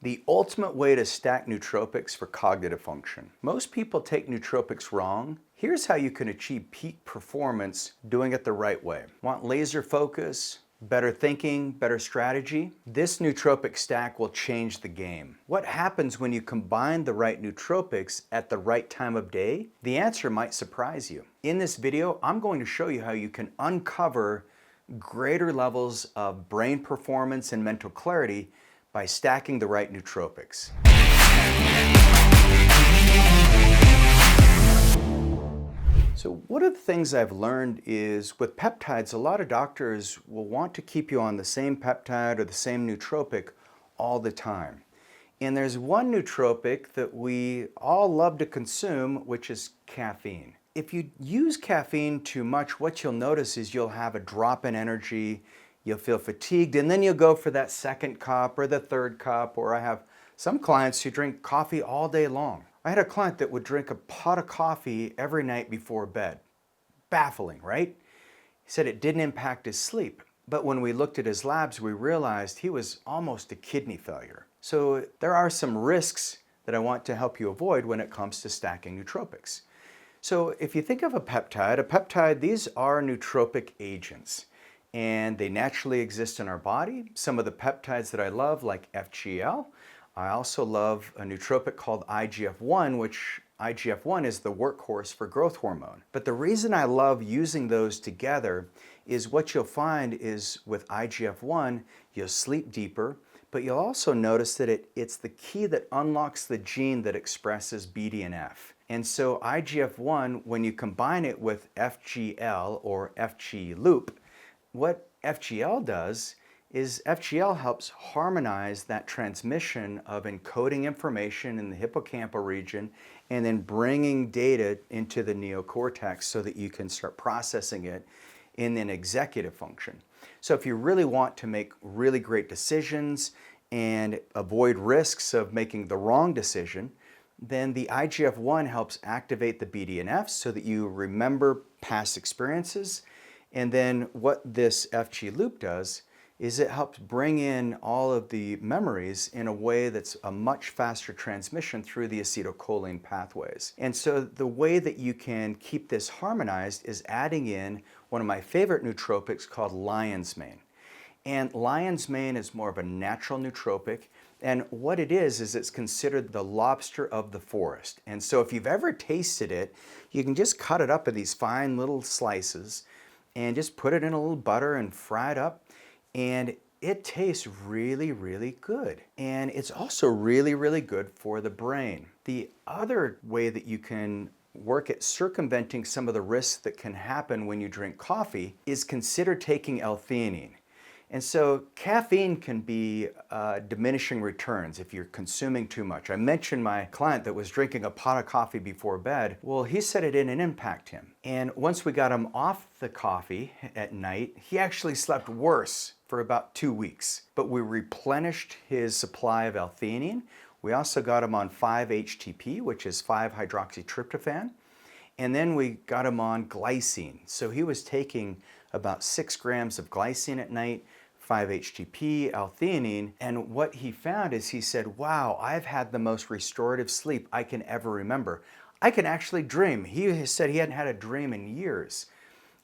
The ultimate way to stack nootropics for cognitive function. Most people take nootropics wrong. Here's how you can achieve peak performance doing it the right way. Want laser focus, better thinking, better strategy? This nootropic stack will change the game. What happens when you combine the right nootropics at the right time of day? The answer might surprise you. In this video, I'm going to show you how you can uncover greater levels of brain performance and mental clarity by stacking the right nootropics. So one of the things I've learned is with peptides, a lot of doctors will want to keep you on the same peptide or the same nootropic all the time. And there's one nootropic that we all love to consume, which is caffeine. If you use caffeine too much, what you'll notice is you'll have a drop in energy, you'll feel fatigued, and then you'll go for that second cup or the third cup, or I have some clients who drink coffee all day long. I had a client that would drink a pot of coffee every night before bed. Baffling, right? He said it didn't impact his sleep, but when we looked at his labs, we realized he was almost a kidney failure. So there are some risks that I want to help you avoid when it comes to stacking nootropics. So if you think of a peptide, these are nootropic agents, and they naturally exist in our body. Some of the peptides that I love, like FGL. I also love a nootropic called IGF-1, which IGF-1 is the workhorse for growth hormone. But the reason I love using those together is what you'll find is with IGF-1, you'll sleep deeper, but you'll also notice that it's the key that unlocks the gene that expresses BDNF. And so IGF-1, when you combine it with FGL or FG-Loop, what FGL does is FGL helps harmonize that transmission of encoding information in the hippocampal region and then bringing data into the neocortex so that you can start processing it in an executive function. So if you really want to make really great decisions and avoid risks of making the wrong decision, then the IGF-1 helps activate the BDNF so that you remember past experiences. And then what this FG loop does is it helps bring in all of the memories in a way that's a much faster transmission through the acetylcholine pathways. And so the way that you can keep this harmonized is adding in one of my favorite nootropics called lion's mane. And lion's mane is more of a natural nootropic. And what it is it's considered the lobster of the forest. And so if you've ever tasted it, you can just cut it up in these fine little slices and just put it in a little butter and fry it up. And it tastes really, really good. And it's also really, really good for the brain. The other way that you can work at circumventing some of the risks that can happen when you drink coffee is consider taking L-theanine. And so caffeine can be diminishing returns if you're consuming too much. I mentioned my client that was drinking a pot of coffee before bed. Well, he said it didn't impact him. And once we got him off the coffee at night, he actually slept worse for about 2 weeks. But we replenished his supply of L-theanine. We also got him on 5-HTP, which is 5-hydroxytryptophan. And then we got him on glycine. So he was taking about 6 grams of glycine at night, 5-HTP, L-theanine, and what he found is he said, wow, I've had the most restorative sleep I can ever remember. I can actually dream. He said he hadn't had a dream in years.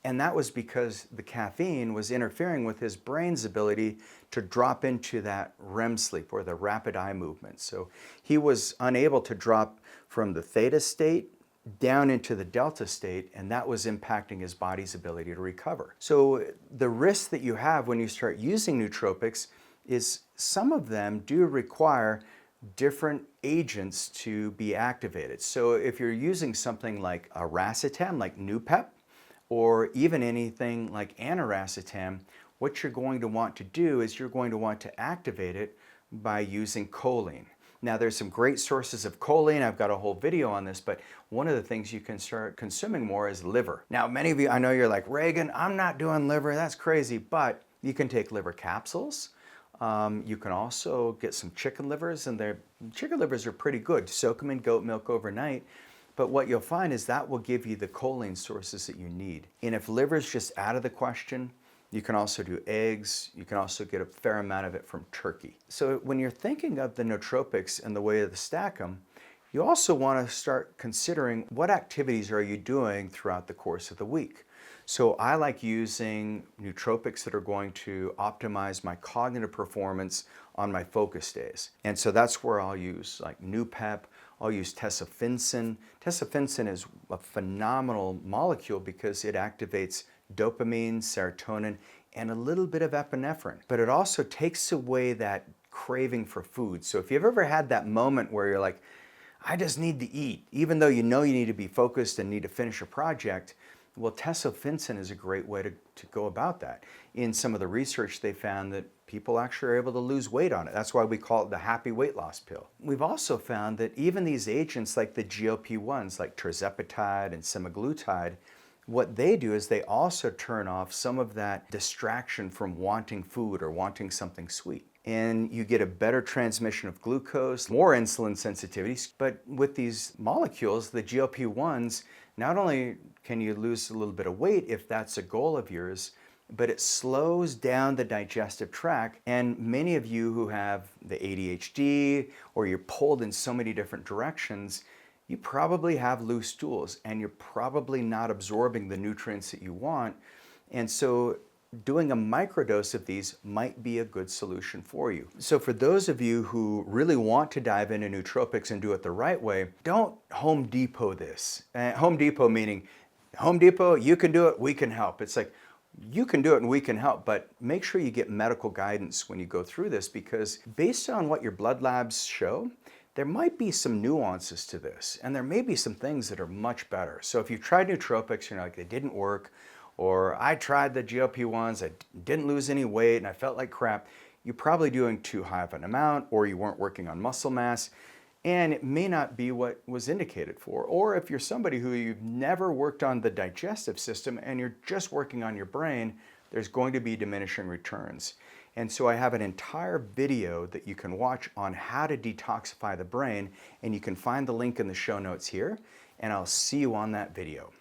And that was because the caffeine was interfering with his brain's ability to drop into that REM sleep or the rapid eye movement. So he was unable to drop from the theta state down into the delta state, and that was impacting his body's ability to recover. So the risk that you have when you start using nootropics is some of them do require different agents to be activated. So if you're using something like a racetam, like Nupep, or even anything like aniracetam, what you're going to want to do is you're going to want to activate it by using choline. Now there's some great sources of choline. I've got a whole video on this, but one of the things you can start consuming more is liver. Now many of you, I know you're like, Regan, I'm not doing liver, that's crazy, but you can take liver capsules. You can also get some chicken livers, and chicken livers are pretty good. Soak them in goat milk overnight. But what you'll find is that will give you the choline sources that you need. And if liver is just out of the question, You can also do eggs. You can also get a fair amount of it from turkey. So when you're thinking of the nootropics and the way to stack them, you also want to start considering what activities are you doing throughout the course of the week. So I like using nootropics that are going to optimize my cognitive performance on my focus days. And so that's where I'll use like NuPep, I'll use tesofensin. Tesofensin is a phenomenal molecule because it activates dopamine, serotonin, and a little bit of epinephrine. But it also takes away that craving for food. So if you've ever had that moment where you're like, I just need to eat, even though you know you need to be focused and need to finish a project, well, tesofensin is a great way to go about that. In some of the research, they found that people actually are able to lose weight on it. That's why we call it the happy weight loss pill. We've also found that even these agents like the GLP-1s, like tirzepatide and semaglutide, what they do is they also turn off some of that distraction from wanting food or wanting something sweet. And you get a better transmission of glucose, more insulin sensitivity. But with these molecules, the GLP-1s, not only can you lose a little bit of weight if that's a goal of yours, but it slows down the digestive tract. And many of you who have the ADHD or you're pulled in so many different directions, you probably have loose stools and you're probably not absorbing the nutrients that you want. And so doing a microdose of these might be a good solution for you. So for those of you who really want to dive into nootropics and do it the right way, don't Home Depot this. Home Depot meaning, Home Depot, you can do it, we can help. It's like, you can do it and we can help, but make sure you get medical guidance when you go through this, because based on what your blood labs show, there might be some nuances to this, and there may be some things that are much better. So if you've tried nootropics, you're like, they didn't work, or I tried the GLP-1s, I didn't lose any weight and I felt like crap, you're probably doing too high of an amount, or you weren't working on muscle mass, and it may not be what was indicated for. Or if you're somebody who you've never worked on the digestive system and you're just working on your brain, there's going to be diminishing returns. And so I have an entire video that you can watch on how to detoxify the brain, and you can find the link in the show notes here, and I'll see you on that video.